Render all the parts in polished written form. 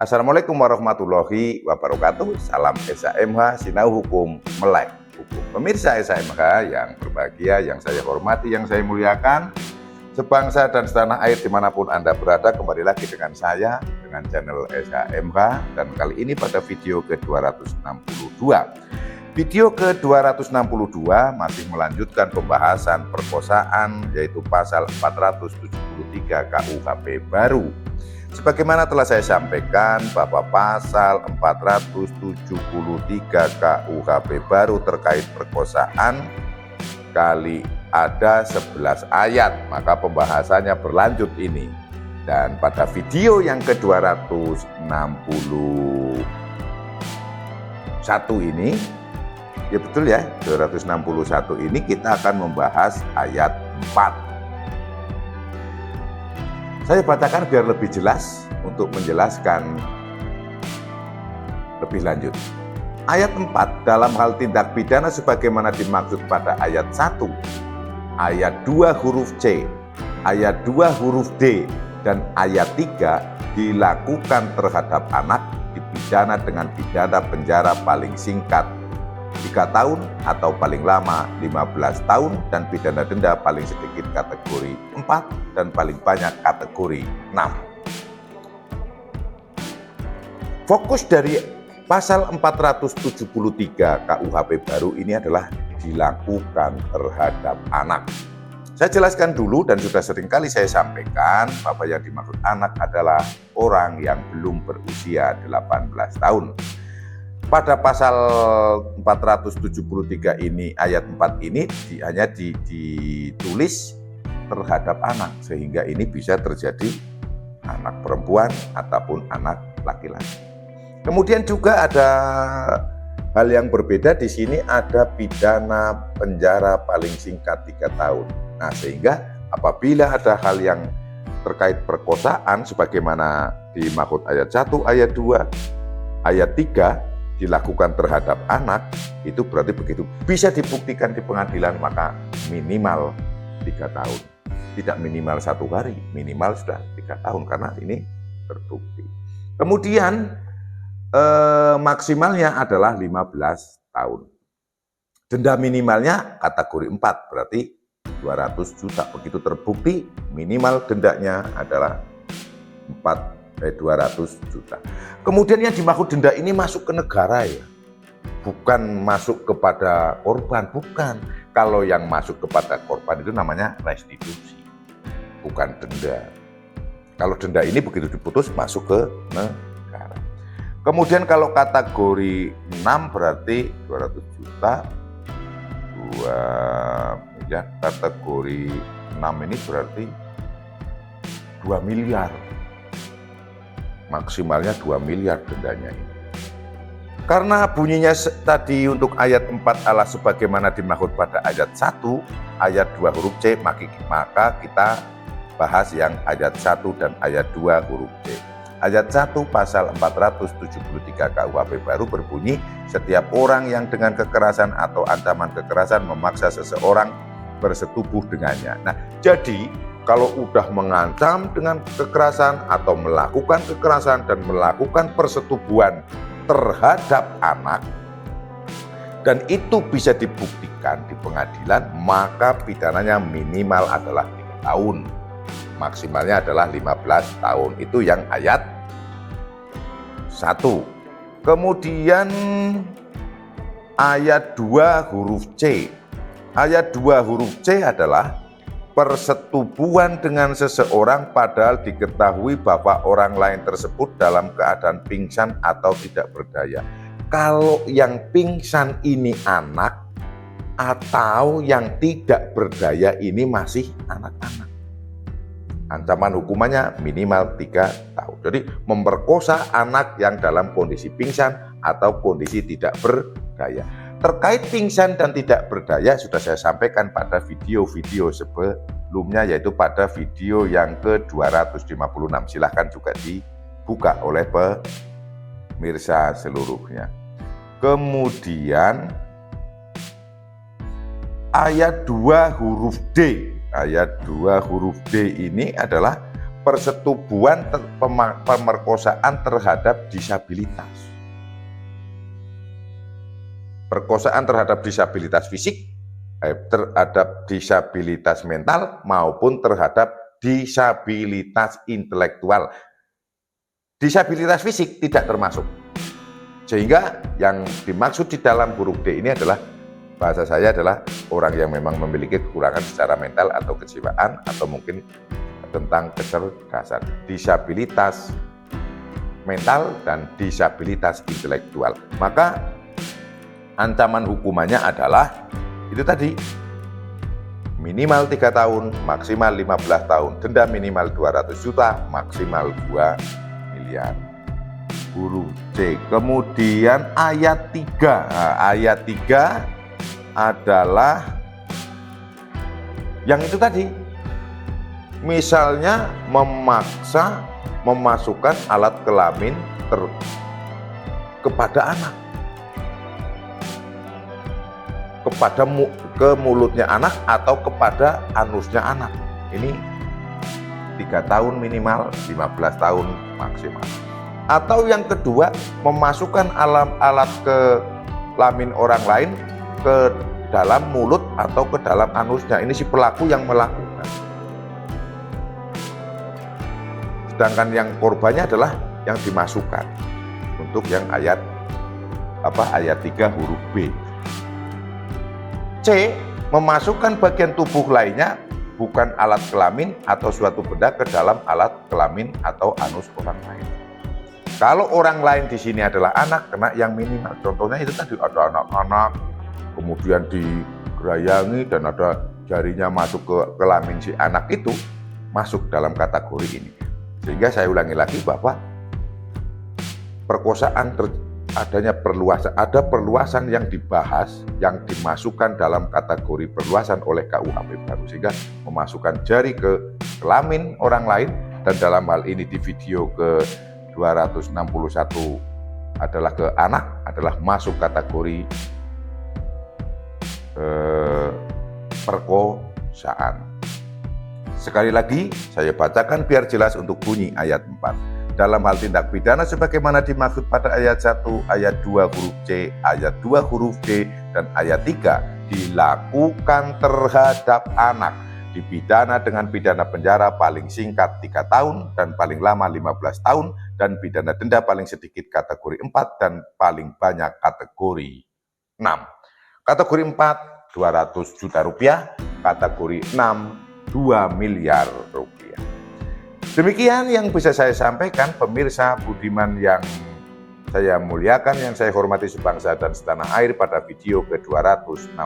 Assalamualaikum warahmatullahi wabarakatuh. Salam SHMH, Sinau Hukum, Melek Hukum. Pemirsa SHMH yang berbahagia, yang saya hormati, yang saya muliakan, sebangsa dan setanah air dimanapun Anda berada, kembali lagi dengan saya, dengan channel SHMH, dan kali ini pada video ke-262. Video ke-262 masih melanjutkan pembahasan perkosaan, yaitu pasal 473 KUHP baru. Sebagaimana telah saya sampaikan bahwa pasal 473 KUHP baru terkait perkosaan kali ada 11 ayat, maka pembahasannya berlanjut ini. Dan pada video yang ke-261 ini, ya betul ya, 261 ini kita akan membahas ayat 4. Saya bacakan biar lebih jelas untuk menjelaskan lebih lanjut. Ayat 4 dalam hal tindak pidana sebagaimana dimaksud pada ayat 1, ayat 2 huruf C, ayat 2 huruf D, dan ayat 3 dilakukan terhadap anak dipidana dengan pidana penjara paling singkat 3 tahun atau paling lama 15 tahun dan pidana denda paling sedikit kategori 4 dan paling banyak kategori 6. Fokus dari pasal 473 KUHP baru ini adalah dilakukan terhadap anak. Saya jelaskan dulu dan sudah seringkali saya sampaikan bahwa yang dimaksud anak adalah orang yang belum berusia 18 tahun. Pada pasal 473 ini, ayat 4 ini hanya ditulis terhadap anak, sehingga ini bisa terjadi anak perempuan ataupun anak laki-laki. Kemudian juga ada hal yang berbeda di sini, ada pidana penjara paling singkat 3 tahun. Nah, sehingga apabila ada hal yang terkait perkosaan sebagaimana dimaksud ayat 1, ayat 2, ayat 3 dilakukan terhadap anak, itu berarti begitu bisa dibuktikan di pengadilan maka minimal 3 tahun. Tidak minimal 1 hari, minimal sudah 3 tahun karena ini terbukti. Kemudian maksimalnya adalah 15 tahun. Denda minimalnya kategori 4, berarti 200 juta. Begitu terbukti, minimal dendanya adalah 200 juta. Kemudian yang dimaksud denda ini masuk ke negara ya, bukan masuk kepada korban, bukan. Kalau yang masuk kepada korban itu namanya restitusi, bukan denda. Kalau denda ini begitu diputus masuk ke negara. Kemudian kalau kategori 6 berarti 200 juta, 2 miliar. Kategori 6 ini berarti 2 miliar. Maksimalnya 2 miliar dendanya ini. Karena bunyinya tadi untuk ayat 4 adalah sebagaimana dimaksud pada ayat 1, ayat 2 huruf C, maka kita bahas yang ayat 1 dan ayat 2 huruf C. Ayat 1 pasal 473 KUHP baru berbunyi, setiap orang yang dengan kekerasan atau ancaman kekerasan memaksa seseorang bersetubuh dengannya. Nah, jadi kalau udah mengancam dengan kekerasan atau melakukan kekerasan dan melakukan persetubuhan terhadap anak, dan itu bisa dibuktikan di pengadilan, maka pidananya minimal adalah 3 tahun. Maksimalnya adalah 15 tahun. Itu yang ayat 1. Kemudian ayat 2 huruf C. Ayat 2 huruf C adalah persetubuhan dengan seseorang padahal diketahui bahwa orang lain tersebut dalam keadaan pingsan atau tidak berdaya. Kalau yang pingsan ini anak atau yang tidak berdaya ini masih anak-anak, ancaman hukumannya minimal 3 tahun. Jadi memperkosa anak yang dalam kondisi pingsan atau kondisi tidak berdaya. Terkait pingsan dan tidak berdaya sudah saya sampaikan pada video-video sebelumnya, yaitu pada video yang ke-256. Silahkan juga dibuka oleh pemirsa seluruhnya. Kemudian ayat 2 huruf D. Ayat 2 huruf D ini adalah persetubuhan pemerkosaan terhadap disabilitas. Perkosaan terhadap disabilitas fisik, terhadap disabilitas mental, maupun terhadap disabilitas intelektual. Disabilitas fisik tidak termasuk. Sehingga yang dimaksud di dalam huruf D ini adalah, bahasa saya adalah orang yang memang memiliki kekurangan secara mental atau kejiwaan, atau mungkin tentang kecerdasan. Disabilitas mental dan disabilitas intelektual. Maka ancaman hukumannya adalah itu tadi, minimal 3 tahun, maksimal 15 tahun, denda minimal 200 juta, maksimal 2 miliar. Huruf C. Kemudian ayat 3. Nah, ayat 3 adalah yang itu tadi. Misalnya memaksa memasukkan alat kelamin kepada anak, ke mulutnya anak atau kepada anusnya anak. Ini 3 tahun minimal, 15 tahun maksimal. Atau yang kedua, memasukkan alat kelamin orang lain ke dalam mulut atau ke dalam anusnya. Ini si pelaku yang melakukan. Sedangkan yang korbannya adalah yang dimasukkan. Untuk yang ayat 3 huruf B. C. Memasukkan bagian tubuh lainnya, bukan alat kelamin atau suatu benda, ke dalam alat kelamin atau anus orang lain. Kalau orang lain di sini adalah anak, kena yang minimal. Contohnya itu tadi, ada anak-anak kemudian digerayangi dan ada jarinya masuk ke kelamin si anak, itu masuk dalam kategori ini. Sehingga saya ulangi lagi bahwa perkosaan ada perluasan yang dibahas, yang dimasukkan dalam kategori perluasan oleh KUHP baru, sehingga memasukkan jari ke kelamin orang lain, dan dalam hal ini di video ke 261 adalah ke anak, adalah masuk kategori perkosaan. Sekali lagi saya bacakan biar jelas untuk bunyi ayat 4. Dalam hal tindak pidana sebagaimana dimaksud pada ayat 1, ayat 2 huruf C, ayat 2 huruf D, dan ayat 3 dilakukan terhadap anak, dipidana dengan pidana penjara paling singkat 3 tahun dan paling lama 15 tahun, dan pidana denda paling sedikit kategori 4 dan paling banyak kategori 6. Kategori 4, 200 juta rupiah, kategori 6, 2 miliar rupiah. Demikian yang bisa saya sampaikan, pemirsa budiman yang saya muliakan, yang saya hormati sebangsa dan setanah air, pada video ke-261.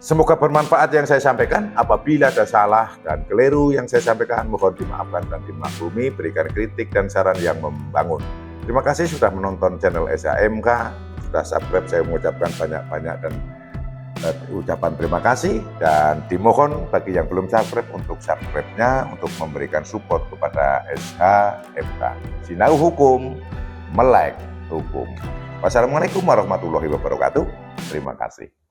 Semoga bermanfaat yang saya sampaikan. Apabila ada salah dan keliru yang saya sampaikan, mohon dimaafkan dan dimaklumi. Berikan kritik dan saran yang membangun. Terima kasih sudah menonton channel SAMK, sudah subscribe. Saya mengucapkan banyak-banyak dan ucapan terima kasih, dan dimohon bagi yang belum subscribe untuk subscribe-nya, untuk memberikan support kepada SHMK. Sinau hukum, melek hukum. Wassalamualaikum warahmatullahi wabarakatuh. Terima kasih.